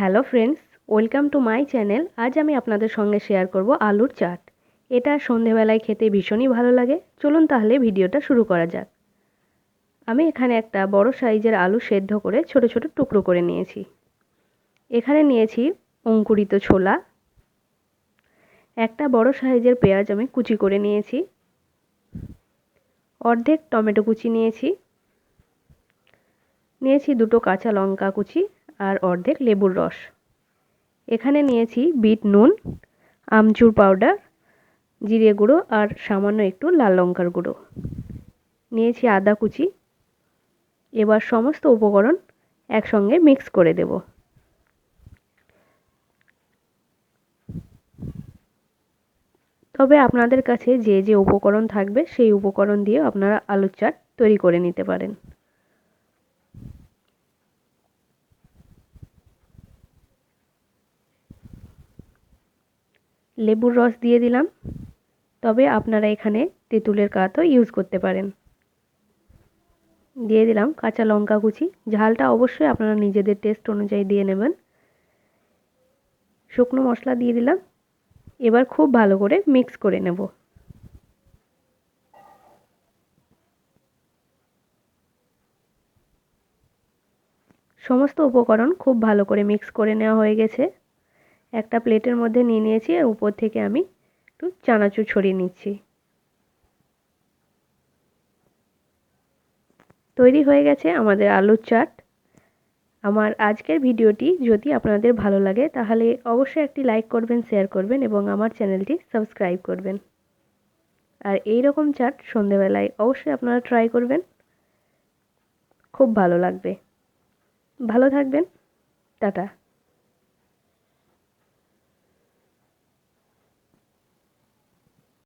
Hello friends, welcome to my channel. আজ আমি আপনাদের সঙ্গে শেয়ার করব আলুর চাট। এটা সন্ধেবেলায় খেতে ভীষণই ভালো লাগে। চলুন তাহলে ভিডিওটা শুরু করা যাক। আমি এখানে একটা বড় সাইজের আলু সেদ্ধ করে ছোট ছোট টুকরো করে নিয়েছি। এখানে নিয়েছি অঙ্কুরিত ছোলা। একটা বড় সাইজের পেঁয়াজ আমি কুচি করে নিয়েছি। অর্ধেক টমেটো কুচি নিয়েছি। নিয়েছি দুটো কাঁচা লঙ্কা কুচি আর অর্ধেক লেবুর রস। এখানে নিয়েছি বিট নুন, আমচুর পাউডার, জিরে গুঁড়ো আর সামান্য একটু লাল লঙ্কার গুঁড়ো। নিয়েছি আদা কুচি। এবার সমস্ত উপকরণ একসঙ্গে মিক্স করে দেব। তবে আপনাদের কাছে যে যে উপকরণ থাকবে সেই উপকরণ দিয়ে আপনারা আলুর চাট তৈরি করে নিতে পারেন। লেবুর রস দিয়ে দিলাম, তবে আপনারা এখানে তেঁতুলের কাতও ইউজ করতে পারেন। দিয়ে দিলাম কাঁচা লঙ্কা কুচি। ঝালটা অবশ্যই আপনারা নিজেদের টেস্ট অনুযায়ী দিয়ে নেবেন। শুকনো মশলা দিয়ে দিলাম। এবার খুব ভালো করে মিক্স করে নেব। সমস্ত উপকরণ খুব ভালো করে মিক্স করে নেওয়া হয়ে গেছে। একটা প্লেটের মধ্যে নিয়ে নিয়েছি আর উপর থেকে আমি একটু চানাচুর ছড়িয়ে নিচ্ছি। তৈরি হয়ে গেছে আমাদের আলুর চাট। আমার আজকের ভিডিওটি যদি আপনাদের ভালো লাগে তাহলে অবশ্যই একটি লাইক করবেন, শেয়ার করবেন এবং আমার চ্যানেলটি সাবস্ক্রাইব করবেন। আর এই রকম চাট সন্ধেবেলায় অবশ্যই আপনারা ট্রাই করবেন, খুব ভালো লাগবে। ভালো থাকবেন। টাটা।